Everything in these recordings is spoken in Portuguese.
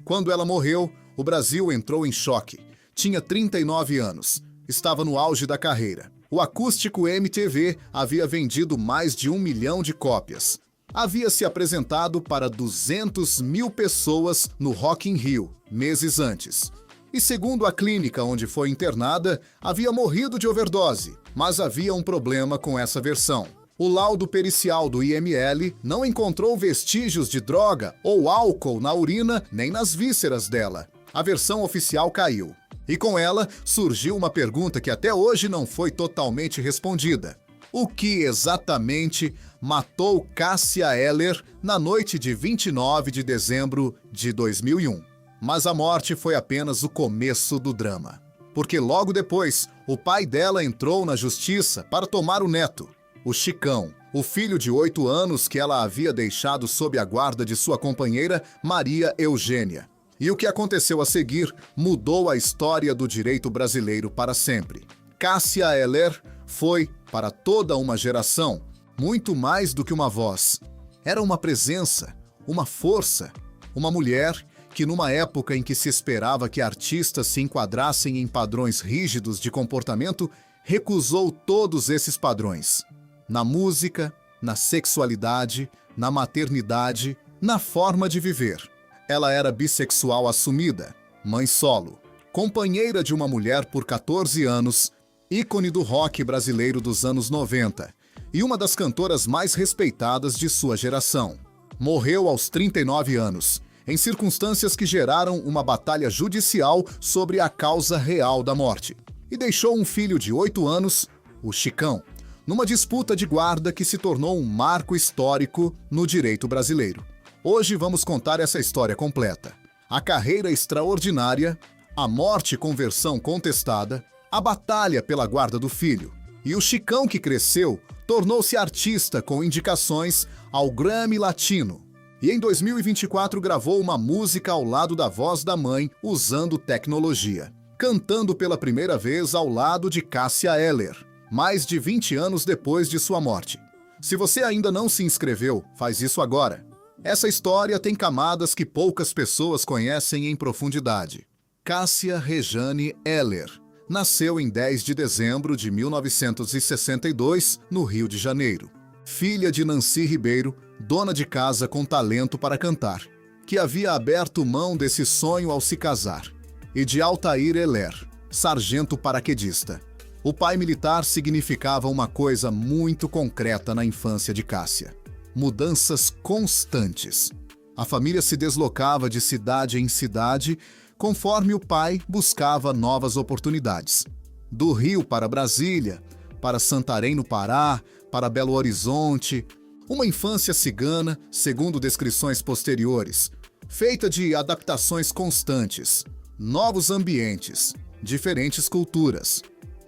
Quando ela morreu, o Brasil entrou em choque. Tinha 39 anos. Estava no auge da carreira. O acústico MTV havia vendido mais de 1 milhão de cópias. Havia se apresentado para 200 mil pessoas no Rock in Rio, meses antes. E segundo a clínica onde foi internada, havia morrido de overdose. Mas havia um problema com essa versão. O laudo pericial do IML não encontrou vestígios de droga ou álcool na urina nem nas vísceras dela. A versão oficial caiu. E com ela surgiu uma pergunta que até hoje não foi totalmente respondida. O que exatamente matou Cássia Eller na noite de 29 de dezembro de 2001? Mas a morte foi apenas o começo do drama. Porque logo depois, o pai dela entrou na justiça para tomar o neto, o Chicão, o filho de 8 anos que ela havia deixado sob a guarda de sua companheira Maria Eugênia. E o que aconteceu a seguir mudou a história do direito brasileiro para sempre. Cássia Eller foi, para toda uma geração, muito mais do que uma voz. Era uma presença, uma força, uma mulher que, numa época em que se esperava que artistas se enquadrassem em padrões rígidos de comportamento, recusou todos esses padrões. Na música, na sexualidade, na maternidade, na forma de viver. Ela era bissexual assumida, mãe solo, companheira de uma mulher por 14 anos, ícone do rock brasileiro dos anos 90 e uma das cantoras mais respeitadas de sua geração. Morreu aos 39 anos, em circunstâncias que geraram uma batalha judicial sobre a causa real da morte. E deixou um filho de 8 anos, o Chicão, numa disputa de guarda que se tornou um marco histórico no direito brasileiro. Hoje vamos contar essa história completa. A carreira extraordinária, a morte com versão contestada, a batalha pela guarda do filho. E o Chicão que cresceu tornou-se artista com indicações ao Grammy Latino. E em 2024 gravou uma música ao lado da voz da mãe usando tecnologia, cantando pela primeira vez ao lado de Cássia Eller, mais de 20 anos depois de sua morte. Se você ainda não se inscreveu, faz isso agora. Essa história tem camadas que poucas pessoas conhecem em profundidade. Cássia Rejane Eller nasceu em 10 de dezembro de 1962, no Rio de Janeiro. Filha de Nancy Ribeiro, dona de casa com talento para cantar, que havia aberto mão desse sonho ao se casar, e de Altair Eller, sargento paraquedista. O pai militar significava uma coisa muito concreta na infância de Cássia: mudanças constantes. A família se deslocava de cidade em cidade conforme o pai buscava novas oportunidades. Do Rio para Brasília, para Santarém no Pará, para Belo Horizonte. Uma infância cigana, segundo descrições posteriores, feita de adaptações constantes, novos ambientes, diferentes culturas.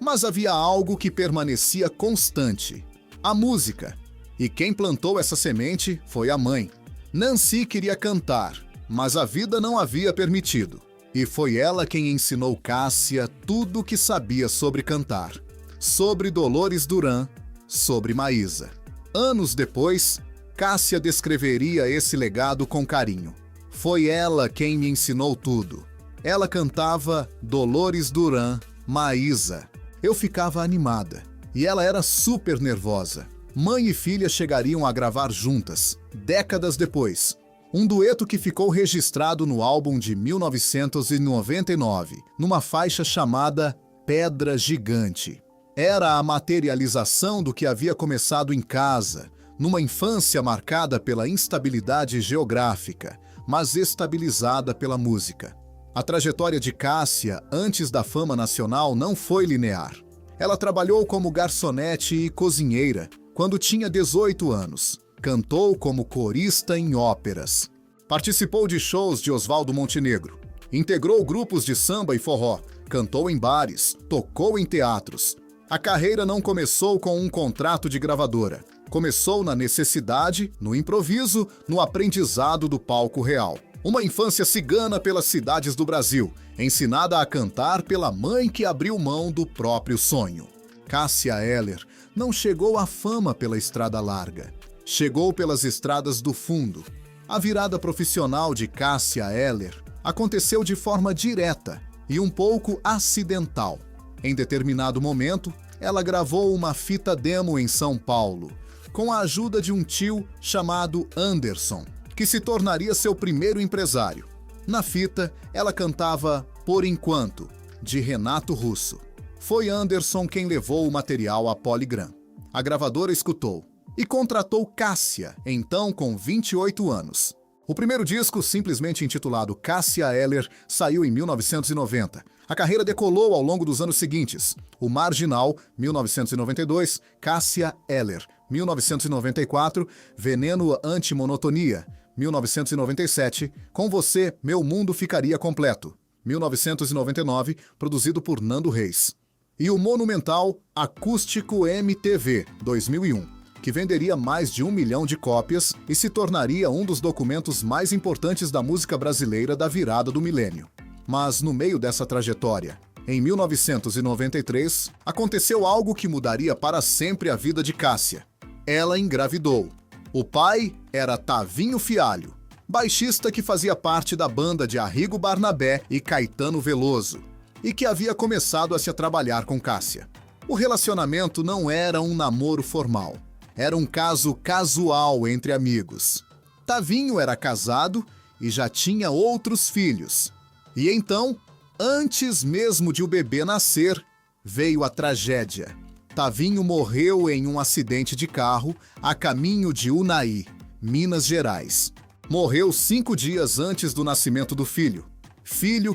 Mas havia algo que permanecia constante: a música. E quem plantou essa semente foi a mãe. Nancy queria cantar, mas a vida não havia permitido. E foi ela quem ensinou Cássia tudo o que sabia sobre cantar. Sobre Dolores Duran, sobre Maísa. Anos depois, Cássia descreveria esse legado com carinho. Foi ela quem me ensinou tudo. Ela cantava Dolores Duran, Maísa. Eu ficava animada. E ela era super nervosa. Mãe e filha chegariam a gravar juntas, décadas depois. Um dueto que ficou registrado no álbum de 1999, numa faixa chamada Pedra Gigante. Era a materialização do que havia começado em casa, numa infância marcada pela instabilidade geográfica, mas estabilizada pela música. A trajetória de Cássia, antes da fama nacional, não foi linear. Ela trabalhou como garçonete e cozinheira quando tinha 18 anos. Cantou como corista em óperas. Participou de shows de Oswaldo Montenegro. Integrou grupos de samba e forró. Cantou em bares. Tocou em teatros. A carreira não começou com um contrato de gravadora. Começou na necessidade, no improviso, no aprendizado do palco real. Uma infância cigana pelas cidades do Brasil, ensinada a cantar pela mãe que abriu mão do próprio sonho. Cássia Eller não chegou à fama pela estrada larga. Chegou pelas estradas do fundo. A virada profissional de Cássia Eller aconteceu de forma direta e um pouco acidental. Em determinado momento, ela gravou uma fita demo em São Paulo, com a ajuda de um tio chamado Anderson, que se tornaria seu primeiro empresário. Na fita, ela cantava Por Enquanto, de Renato Russo. Foi Anderson quem levou o material à Polygram. A gravadora escutou e contratou Cássia, então com 28 anos. O primeiro disco, simplesmente intitulado Cássia Eller, saiu em 1990. A carreira decolou ao longo dos anos seguintes. O Marginal, 1992, Cássia Eller, 1994, Veneno Antimonotonia, 1997, Com Você, Meu Mundo Ficaria Completo, 1999, produzido por Nando Reis. E o monumental Acústico MTV, 2001, que venderia mais de 1 milhão de cópias e se tornaria um dos documentos mais importantes da música brasileira da virada do milênio. Mas no meio dessa trajetória, em 1993, aconteceu algo que mudaria para sempre a vida de Cássia. Ela engravidou. O pai era Tavinho Fialho, baixista que fazia parte da banda de Arrigo Barnabé e Caetano Veloso, e que havia começado a se trabalhar com Cássia. O relacionamento não era um namoro formal. Era um caso casual entre amigos. Tavinho era casado e já tinha outros filhos. E então, antes mesmo de o bebê nascer, veio a tragédia. Tavinho morreu em um acidente de carro a caminho de Unai, Minas Gerais. Morreu 5 dias antes do nascimento do filho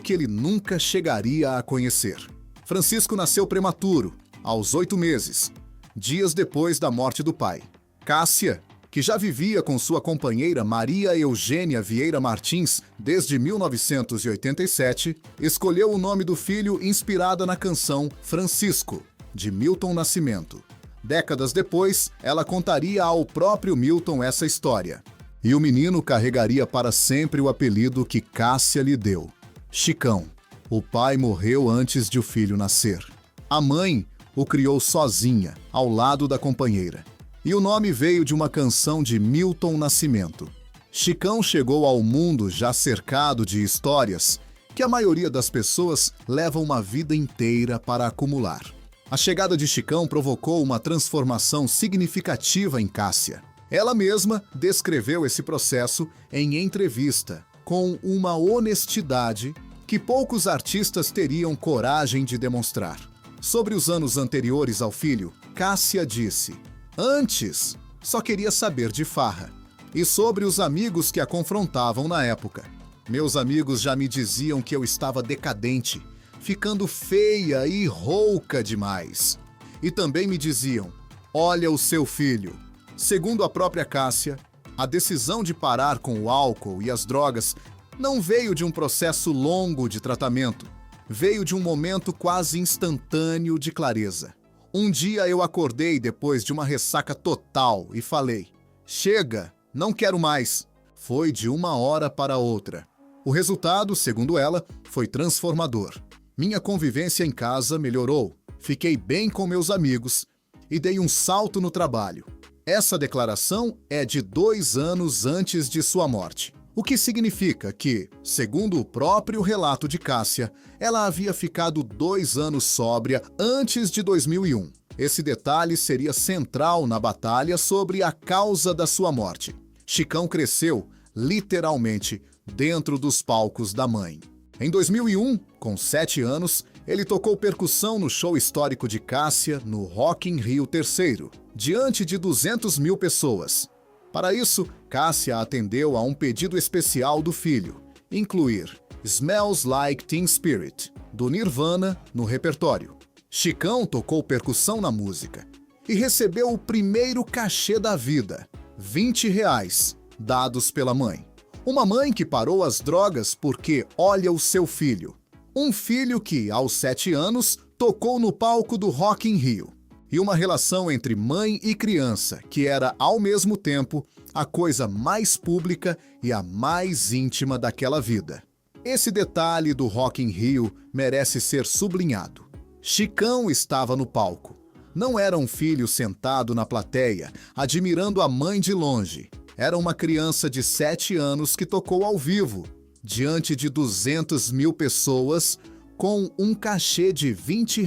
que ele nunca chegaria a conhecer. Francisco nasceu prematuro, aos 8 meses, dias depois da morte do pai. Cássia, que já vivia com sua companheira Maria Eugênia Vieira Martins desde 1987, escolheu o nome do filho inspirada na canção Francisco, de Milton Nascimento. Décadas depois, ela contaria ao próprio Milton essa história. E o menino carregaria para sempre o apelido que Cássia lhe deu: Chicão. O pai morreu antes de o filho nascer. A mãe o criou sozinha, ao lado da companheira. E o nome veio de uma canção de Milton Nascimento. Chicão chegou ao mundo já cercado de histórias que a maioria das pessoas leva uma vida inteira para acumular. A chegada de Chicão provocou uma transformação significativa em Cássia. Ela mesma descreveu esse processo em entrevista, com uma honestidade que poucos artistas teriam coragem de demonstrar. Sobre os anos anteriores ao filho, Cássia disse: "Antes, só queria saber de farra." E sobre os amigos que a confrontavam na época: "Meus amigos já me diziam que eu estava decadente, ficando feia e rouca demais. E também me diziam: olha o seu filho." Segundo a própria Cássia, a decisão de parar com o álcool e as drogas não veio de um processo longo de tratamento, veio de um momento quase instantâneo de clareza. Um dia eu acordei depois de uma ressaca total e falei: "Chega, não quero mais." Foi de uma hora para outra. O resultado, segundo ela, foi transformador. Minha convivência em casa melhorou, fiquei bem com meus amigos e dei um salto no trabalho. Essa declaração é de 2 anos antes de sua morte. O que significa que, segundo o próprio relato de Cássia, ela havia ficado 2 anos sóbria antes de 2001. Esse detalhe seria central na batalha sobre a causa da sua morte. Chicão cresceu, literalmente, dentro dos palcos da mãe. Em 2001, com 7 anos, ele tocou percussão no show histórico de Cássia no Rock in Rio III, diante de 200.000 pessoas. Para isso, Cássia atendeu a um pedido especial do filho: incluir Smells Like Teen Spirit, do Nirvana, no repertório. Chicão tocou percussão na música e recebeu o primeiro cachê da vida, R$20, dados pela mãe. Uma mãe que parou as drogas porque olha o seu filho. Um filho que, aos 7 anos, tocou no palco do Rock in Rio. E uma relação entre mãe e criança que era, ao mesmo tempo, a coisa mais pública e a mais íntima daquela vida. Esse detalhe do Rock in Rio merece ser sublinhado. Chicão estava no palco. Não era um filho sentado na plateia, admirando a mãe de longe. Era uma criança de 7 anos que tocou ao vivo, diante de 200 mil pessoas, com um cachê de R$ 20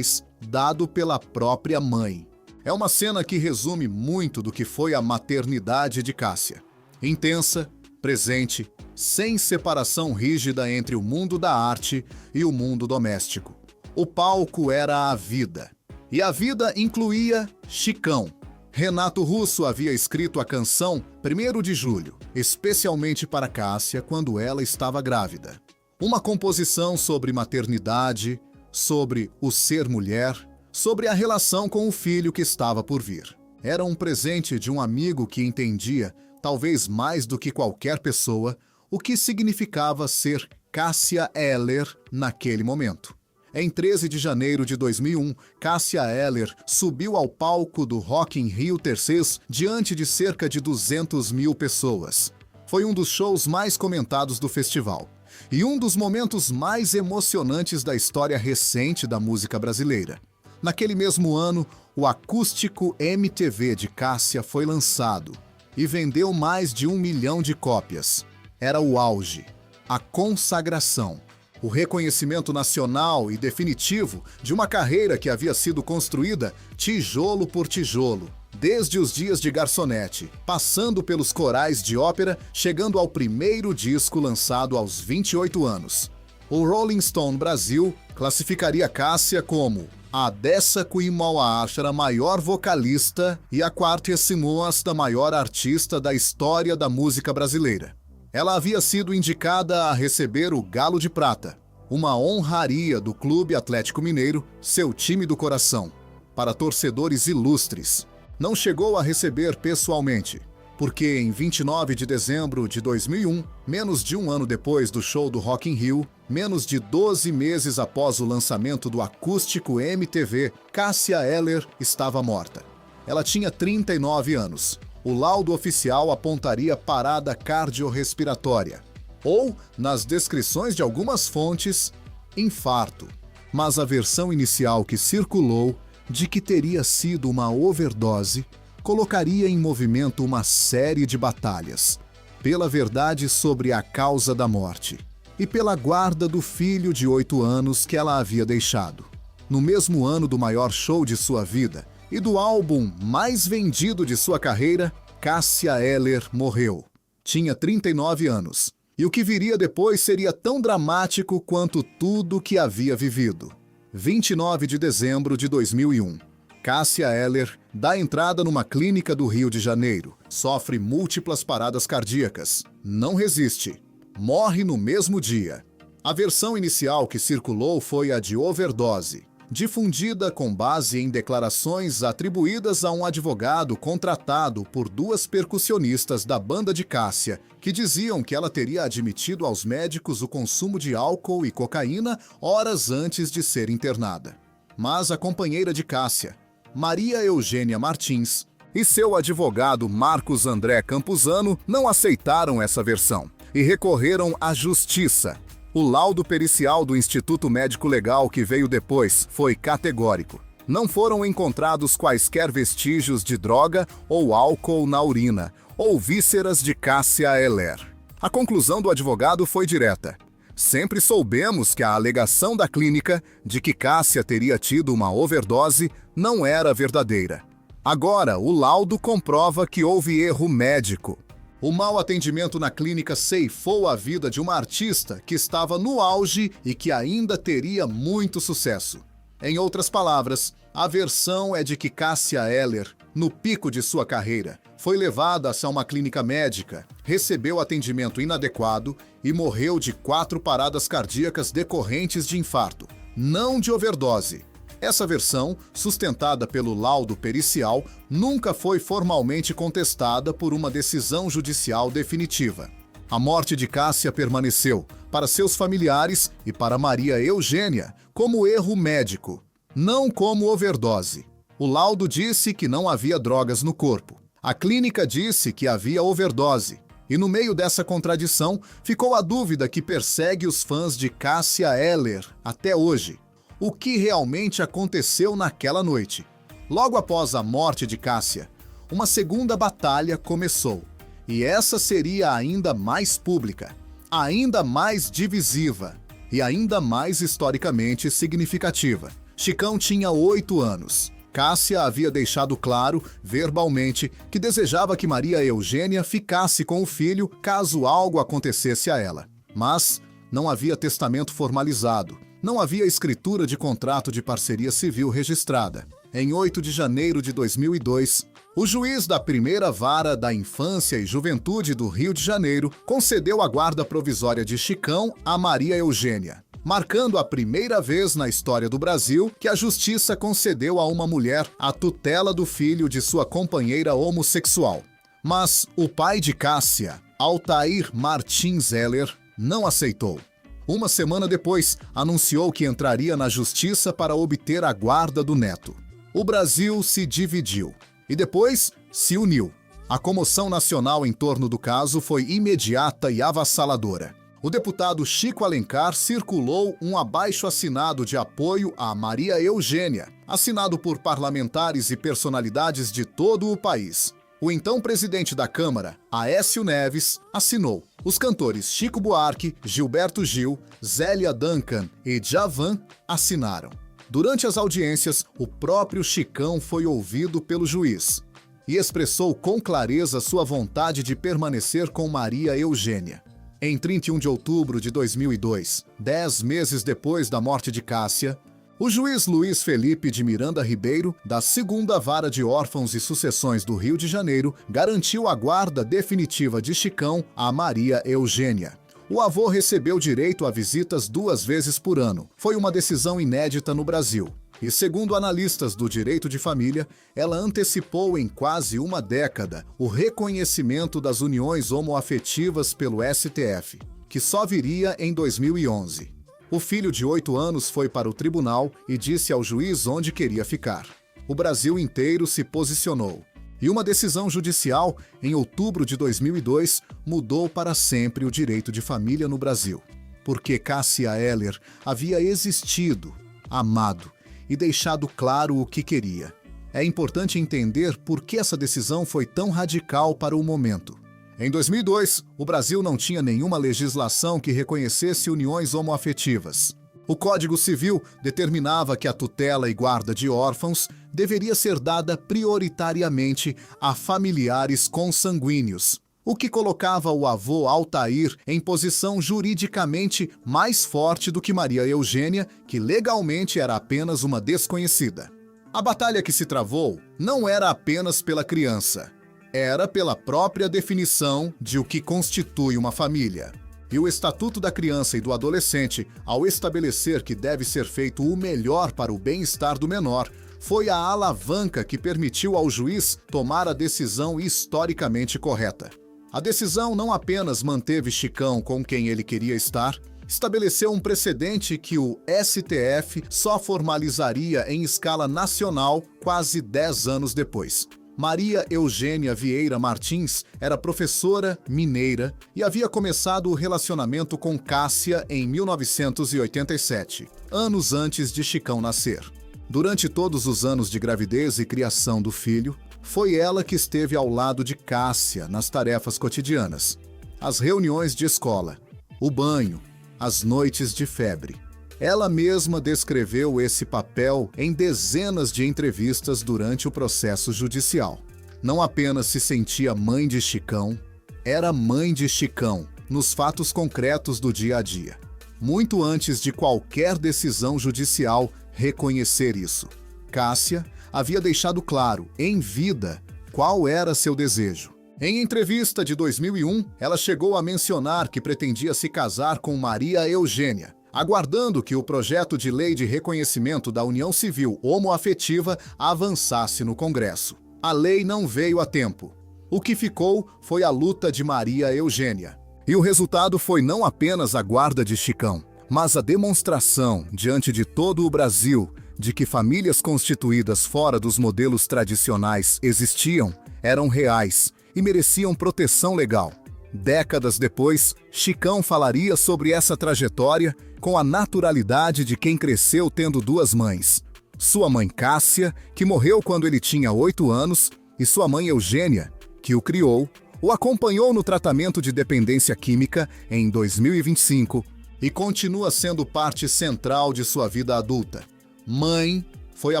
dado pela própria mãe. É uma cena que resume muito do que foi a maternidade de Cássia. Intensa, presente, sem separação rígida entre o mundo da arte e o mundo doméstico. O palco era a vida. E a vida incluía Chicão. Renato Russo havia escrito a canção 1º de Julho, especialmente para Cássia quando ela estava grávida. Uma composição sobre maternidade, sobre o ser mulher, sobre a relação com o filho que estava por vir. Era um presente de um amigo que entendia, talvez mais do que qualquer pessoa, o que significava ser Cássia Eller naquele momento. Em 13 de janeiro de 2001, Cássia Eller subiu ao palco do Rock in Rio Terceiros diante de cerca de 200 mil pessoas. Foi um dos shows mais comentados do festival e um dos momentos mais emocionantes da história recente da música brasileira. Naquele mesmo ano, o acústico MTV de Cássia foi lançado e vendeu mais de 1 milhão de cópias. Era o auge, a consagração, o reconhecimento nacional e definitivo de uma carreira que havia sido construída tijolo por tijolo, desde os dias de garçonete, passando pelos corais de ópera, chegando ao primeiro disco lançado aos 28 anos. O Rolling Stone Brasil classificaria Cássia como a 14ª maior vocalista e a 40ª maior artista da história da música brasileira. Ela havia sido indicada a receber o Galo de Prata, uma honraria do Clube Atlético Mineiro, seu time do coração, para torcedores ilustres. Não chegou a receber pessoalmente, porque em 29 de dezembro de 2001, menos de um ano depois do show do Rock in Rio, menos de 12 meses após o lançamento do acústico MTV, Cássia Eller estava morta. Ela tinha 39 anos. O laudo oficial apontaria parada cardiorrespiratória, ou, nas descrições de algumas fontes, infarto. Mas a versão inicial que circulou, de que teria sido uma overdose, colocaria em movimento uma série de batalhas, pela verdade sobre a causa da morte, e pela guarda do filho de 8 anos que ela havia deixado. No mesmo ano do maior show de sua vida, e do álbum mais vendido de sua carreira, Cássia Eller morreu. Tinha 39 anos. E o que viria depois seria tão dramático quanto tudo que havia vivido. 29 de dezembro de 2001. Cássia Eller dá entrada numa clínica do Rio de Janeiro. Sofre múltiplas paradas cardíacas. Não resiste. Morre no mesmo dia. A versão inicial que circulou foi a de overdose, difundida com base em declarações atribuídas a um advogado contratado por 2 percussionistas da banda de Cássia, que diziam que ela teria admitido aos médicos o consumo de álcool e cocaína horas antes de ser internada. Mas a companheira de Cássia, Maria Eugênia Martins, e seu advogado Marcos André Campuzano não aceitaram essa versão e recorreram à justiça. O laudo pericial do Instituto Médico Legal que veio depois foi categórico. Não foram encontrados quaisquer vestígios de droga ou álcool na urina, ou vísceras de Cássia Eller. A conclusão do advogado foi direta. Sempre soubemos que a alegação da clínica de que Cássia teria tido uma overdose não era verdadeira. Agora, o laudo comprova que houve erro médico. O mau atendimento na clínica ceifou a vida de uma artista que estava no auge e que ainda teria muito sucesso. Em outras palavras, a versão é de que Cássia Eller, no pico de sua carreira, foi levada a uma clínica médica, recebeu atendimento inadequado e morreu de 4 paradas cardíacas decorrentes de infarto, não de overdose. Essa versão, sustentada pelo laudo pericial, nunca foi formalmente contestada por uma decisão judicial definitiva. A morte de Cássia permaneceu, para seus familiares e para Maria Eugênia, como erro médico, não como overdose. O laudo disse que não havia drogas no corpo. A clínica disse que havia overdose. E no meio dessa contradição, ficou a dúvida que persegue os fãs de Cássia Eller até hoje. O que realmente aconteceu naquela noite? Logo após a morte de Cássia, uma segunda batalha começou. E essa seria ainda mais pública. ainda mais divisiva e ainda mais historicamente significativa. Chicão tinha 8 anos. Cássia havia deixado claro, verbalmente, que desejava que Maria Eugênia ficasse com o filho caso algo acontecesse a ela. Mas não havia testamento formalizado, não havia escritura de contrato de parceria civil registrada. Em 8 de janeiro de 2002, o juiz da primeira vara da Infância e Juventude do Rio de Janeiro concedeu a guarda provisória de Chicão a Maria Eugênia, marcando a primeira vez na história do Brasil que a justiça concedeu a uma mulher a tutela do filho de sua companheira homossexual. Mas o pai de Cássia, Altair Martins Heller, não aceitou. Uma semana depois, anunciou que entraria na justiça para obter a guarda do neto. O Brasil se dividiu e depois se uniu. A comoção nacional em torno do caso foi imediata e avassaladora. O deputado Chico Alencar circulou um abaixo-assinado de apoio a Maria Eugênia, assinado por parlamentares e personalidades de todo o país. O então presidente da Câmara, Aécio Neves, assinou. Os cantores Chico Buarque, Gilberto Gil, Zélia Duncan e Djavan assinaram. Durante as audiências, o próprio Chicão foi ouvido pelo juiz e expressou com clareza sua vontade de permanecer com Maria Eugênia. Em 31 de outubro de 2002, 10 meses depois da morte de Cássia, o juiz Luiz Felipe de Miranda Ribeiro, da 2ª Vara de Órfãos e Sucessões do Rio de Janeiro, garantiu a guarda definitiva de Chicão a Maria Eugênia. O avô recebeu direito a visitas 2 vezes por ano. Foi uma decisão inédita no Brasil. E, segundo analistas do direito de família, ela antecipou em quase uma década o reconhecimento das uniões homoafetivas pelo STF, que só viria em 2011. O filho de 8 anos foi para o tribunal e disse ao juiz onde queria ficar. O Brasil inteiro se posicionou. E uma decisão judicial, em outubro de 2002, mudou para sempre o direito de família no Brasil. Porque Cássia Heller havia existido, amado e deixado claro o que queria. É importante entender por que essa decisão foi tão radical para o momento. Em 2002, o Brasil não tinha nenhuma legislação que reconhecesse uniões homoafetivas. O Código Civil determinava que a tutela e guarda de órfãos deveria ser dada prioritariamente a familiares consanguíneos, o que colocava o avô Altair em posição juridicamente mais forte do que Maria Eugênia, que legalmente era apenas uma desconhecida. A batalha que se travou não era apenas pela criança, era pela própria definição de o que constitui uma família. E o Estatuto da Criança e do Adolescente, ao estabelecer que deve ser feito o melhor para o bem-estar do menor, foi a alavanca que permitiu ao juiz tomar a decisão historicamente correta. A decisão não apenas manteve Chicão com quem ele queria estar, estabeleceu um precedente que o STF só formalizaria em escala nacional quase 10 anos depois. Maria Eugênia Vieira Martins era professora mineira e havia começado o relacionamento com Cássia em 1987, anos antes de Chicão nascer. Durante todos os anos de gravidez e criação do filho, foi ela que esteve ao lado de Cássia nas tarefas cotidianas, as reuniões de escola, o banho, as noites de febre. Ela mesma descreveu esse papel em dezenas de entrevistas durante o processo judicial. Não apenas se sentia mãe de Chicão, era mãe de Chicão nos fatos concretos do dia a dia, muito antes de qualquer decisão judicial reconhecer isso. Cássia havia deixado claro, em vida, qual era seu desejo. Em entrevista de 2001, ela chegou a mencionar que pretendia se casar com Maria Eugênia, aguardando que o projeto de lei de reconhecimento da união civil homoafetiva avançasse no Congresso. A lei não veio a tempo. O que ficou foi a luta de Maria Eugênia. E o resultado foi não apenas a guarda de Chicão, mas a demonstração, diante de todo o Brasil, de que famílias constituídas fora dos modelos tradicionais existiam, eram reais e mereciam proteção legal. Décadas depois, Chicão falaria sobre essa trajetória com a naturalidade de quem cresceu tendo 2 mães. Sua mãe Cássia, que morreu quando ele tinha 8 anos, e sua mãe Eugênia, que o criou, o acompanhou no tratamento de dependência química em 2025 e continua sendo parte central de sua vida adulta. Mãe foi a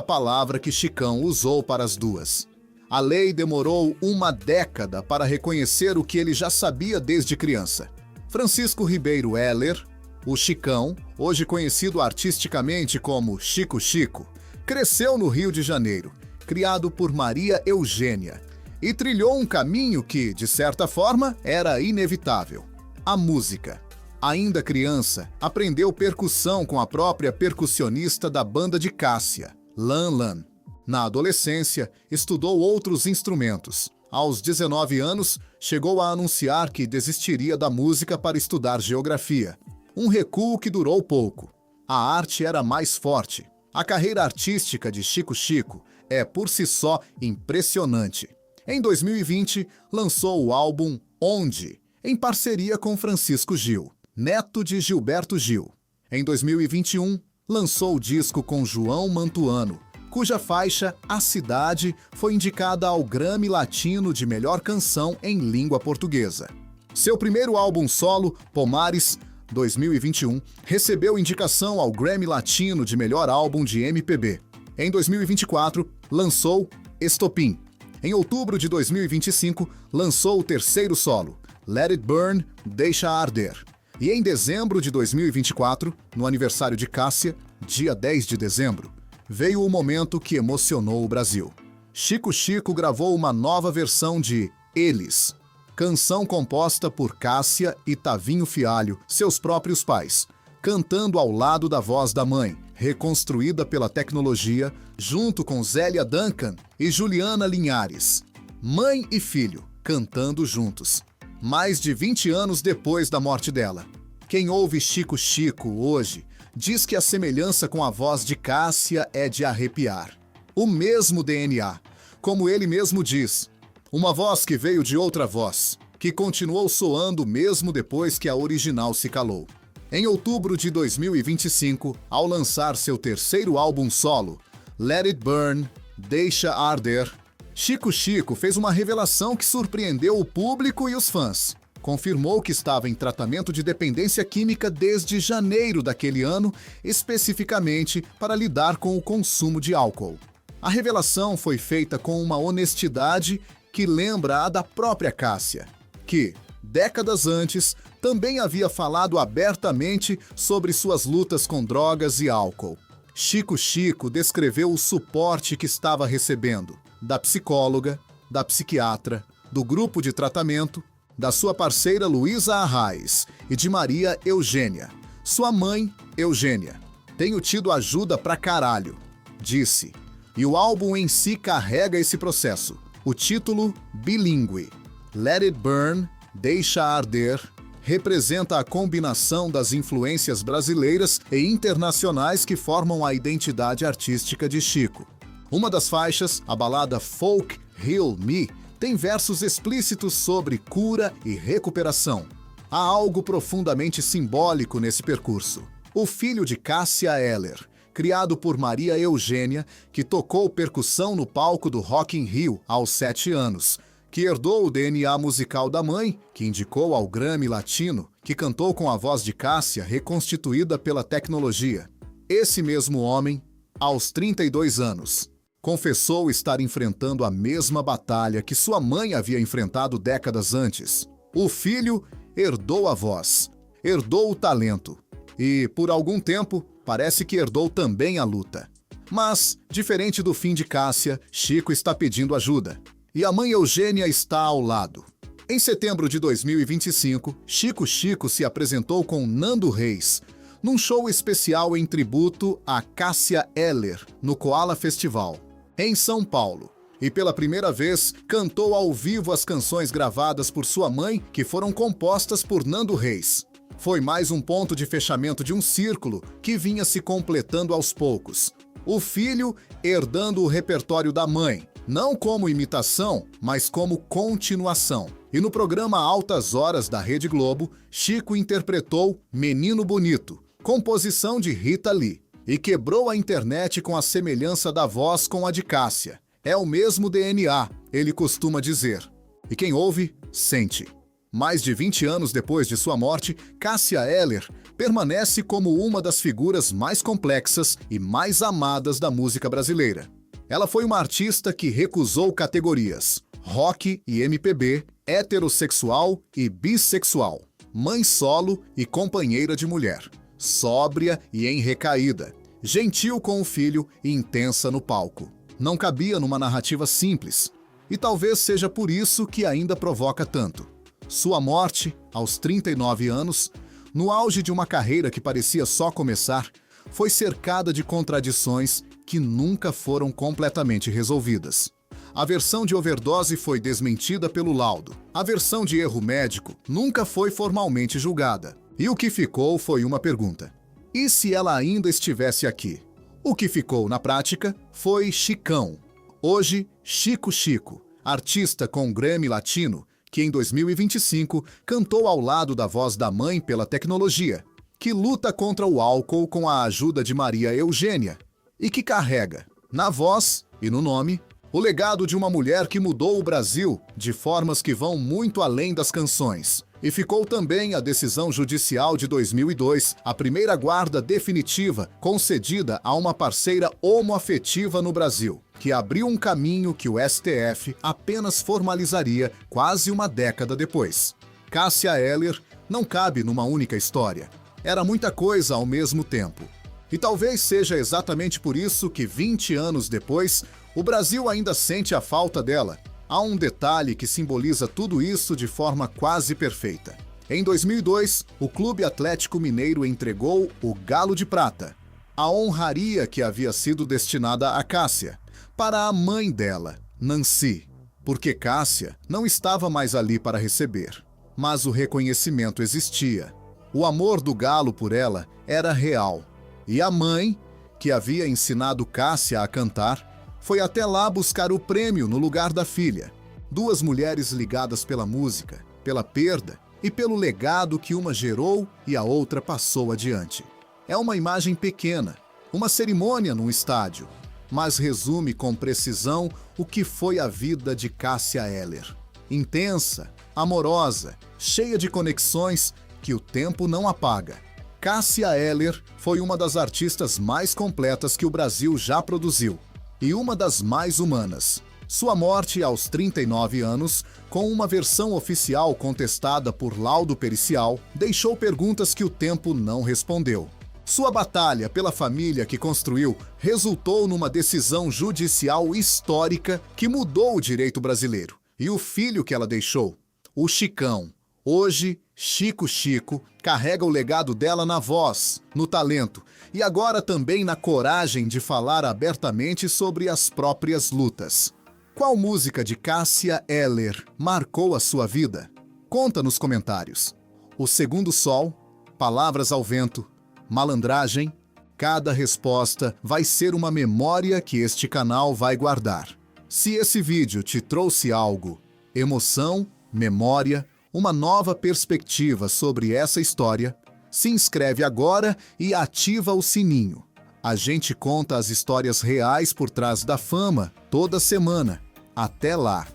palavra que Chicão usou para as duas. A lei demorou uma década para reconhecer o que ele já sabia desde criança. Francisco Ribeiro Heller, o Chicão, hoje conhecido artisticamente como Chico Chico, cresceu no Rio de Janeiro, criado por Maria Eugênia, e trilhou um caminho que, de certa forma, era inevitável: a música. Ainda criança, aprendeu percussão com a própria percussionista da banda de Cássia, Lan Lan. Na adolescência, estudou outros instrumentos. Aos 19 anos, chegou a anunciar que desistiria da música para estudar geografia. Um recuo que durou pouco. A arte era mais forte. A carreira artística de Chico Chico é, por si só, impressionante. Em 2020, lançou o álbum Onde, em parceria com Francisco Gil, neto de Gilberto Gil. Em 2021, lançou o disco com João Mantuano, cuja faixa A Cidade foi indicada ao Grammy Latino de Melhor Canção em Língua Portuguesa. Seu primeiro álbum solo, Pomares, 2021, recebeu indicação ao Grammy Latino de Melhor Álbum de MPB. Em 2024, lançou Estopim. Em outubro de 2025, lançou o terceiro solo, Let It Burn, Deixa Arder. E em dezembro de 2024, no aniversário de Cássia, dia 10 de dezembro, veio o momento que emocionou o Brasil. Chico Chico gravou uma nova versão de Eles, canção composta por Cássia e Tavinho Fialho, seus próprios pais, cantando ao lado da voz da mãe, reconstruída pela tecnologia, junto com Zélia Duncan e Juliana Linhares. Mãe e filho, cantando juntos. Mais de 20 anos depois da morte dela. Quem ouve Chico Chico hoje diz que a semelhança com a voz de Cássia é de arrepiar. O mesmo DNA, como ele mesmo diz. Uma voz que veio de outra voz, que continuou soando mesmo depois que a original se calou. Em outubro de 2025, ao lançar seu terceiro álbum solo, Let It Burn, Deixa Arder, Chico Chico fez uma revelação que surpreendeu o público e os fãs. Confirmou que estava em tratamento de dependência química desde janeiro daquele ano, especificamente para lidar com o consumo de álcool. A revelação foi feita com uma honestidade que lembra a da própria Cássia, que, décadas antes, também havia falado abertamente sobre suas lutas com drogas e álcool. Chico Chico descreveu o suporte que estava recebendo da psicóloga, da psiquiatra, do grupo de tratamento, da sua parceira Luísa Arraes e de Maria Eugênia, sua mãe Eugênia. Tenho tido ajuda pra caralho, disse. E o álbum em si carrega esse processo. O título, bilíngue, Let It Burn, Deixa Arder, representa a combinação das influências brasileiras e internacionais que formam a identidade artística de Chico. Uma das faixas, a balada Folk Heal Me, tem versos explícitos sobre cura e recuperação. Há algo profundamente simbólico nesse percurso. O filho de Cássia Eller, criado por Maria Eugênia, que tocou percussão no palco do Rock in Rio aos 7 anos, que herdou o DNA musical da mãe, que indicou ao Grammy Latino, que cantou com a voz de Cássia reconstituída pela tecnologia. Esse mesmo homem, aos 32 anos, confessou estar enfrentando a mesma batalha que sua mãe havia enfrentado décadas antes. O filho herdou a voz, herdou o talento e, por algum tempo, parece que herdou também a luta. Mas, diferente do fim de Cássia, Chico está pedindo ajuda. E a mãe Eugênia está ao lado. Em setembro de 2025, Chico Chico se apresentou com Nando Reis, num show especial em tributo a Cássia Eller, no Koala Festival, em São Paulo. E pela primeira vez, cantou ao vivo as canções gravadas por sua mãe, que foram compostas por Nando Reis. Foi mais um ponto de fechamento de um círculo que vinha se completando aos poucos. O filho herdando o repertório da mãe, não como imitação, mas como continuação. E no programa Altas Horas da Rede Globo, Chico interpretou Menino Bonito, composição de Rita Lee, e quebrou a internet com a semelhança da voz com a de Cássia. É o mesmo DNA, ele costuma dizer. E quem ouve, sente. Mais de 20 anos depois de sua morte, Cássia Eller permanece como uma das figuras mais complexas e mais amadas da música brasileira. Ela foi uma artista que recusou categorias rock e MPB, heterossexual e bissexual, mãe solo e companheira de mulher, sóbria e em recaída, gentil com o filho e intensa no palco. Não cabia numa narrativa simples, e talvez seja por isso que ainda provoca tanto. Sua morte, aos 39 anos, no auge de uma carreira que parecia só começar, foi cercada de contradições que nunca foram completamente resolvidas. A versão de overdose foi desmentida pelo laudo. A versão de erro médico nunca foi formalmente julgada. E o que ficou foi uma pergunta: e se ela ainda estivesse aqui? O que ficou na prática foi Chicão, hoje Chico Chico, artista com Grammy Latino, que em 2025 cantou ao lado da voz da mãe pela tecnologia, que luta contra o álcool com a ajuda de Maria Eugênia e que carrega, na voz e no nome, o legado de uma mulher que mudou o Brasil de formas que vão muito além das canções. E ficou também a decisão judicial de 2002, a primeira guarda definitiva concedida a uma parceira homoafetiva no Brasil, que abriu um caminho que o STF apenas formalizaria quase uma década depois. Cássia Eller não cabe numa única história. Era muita coisa ao mesmo tempo. E talvez seja exatamente por isso que 20 anos depois, o Brasil ainda sente a falta dela. Há um detalhe que simboliza tudo isso de forma quase perfeita. Em 2002, o Clube Atlético Mineiro entregou o Galo de Prata, a honraria que havia sido destinada a Cássia, para a mãe dela, Nancy, porque Cássia não estava mais ali para receber. Mas o reconhecimento existia. O amor do Galo por ela era real. E a mãe, que havia ensinado Cássia a cantar, foi até lá buscar o prêmio no lugar da filha. Duas mulheres ligadas pela música, pela perda e pelo legado que uma gerou e a outra passou adiante. É uma imagem pequena, uma cerimônia num estádio, mas resume com precisão o que foi a vida de Cássia Eller. Intensa, amorosa, cheia de conexões que o tempo não apaga. Cássia Eller foi uma das artistas mais completas que o Brasil já produziu e uma das mais humanas. Sua morte aos 39 anos, com uma versão oficial contestada por laudo pericial, deixou perguntas que o tempo não respondeu. Sua batalha pela família que construiu resultou numa decisão judicial histórica que mudou o direito brasileiro. E o filho que ela deixou, o Chicão, hoje Chico Chico, carrega o legado dela na voz, no talento e agora também na coragem de falar abertamente sobre as próprias lutas. Qual música de Cássia Eller marcou a sua vida? Conta nos comentários. O Segundo Sol, Palavras ao Vento, Malandragem, cada resposta vai ser uma memória que este canal vai guardar. Se esse vídeo te trouxe algo, emoção, memória, uma nova perspectiva sobre essa história, se inscreve agora e ativa o sininho. A gente conta as histórias reais por trás da fama toda semana. Até lá!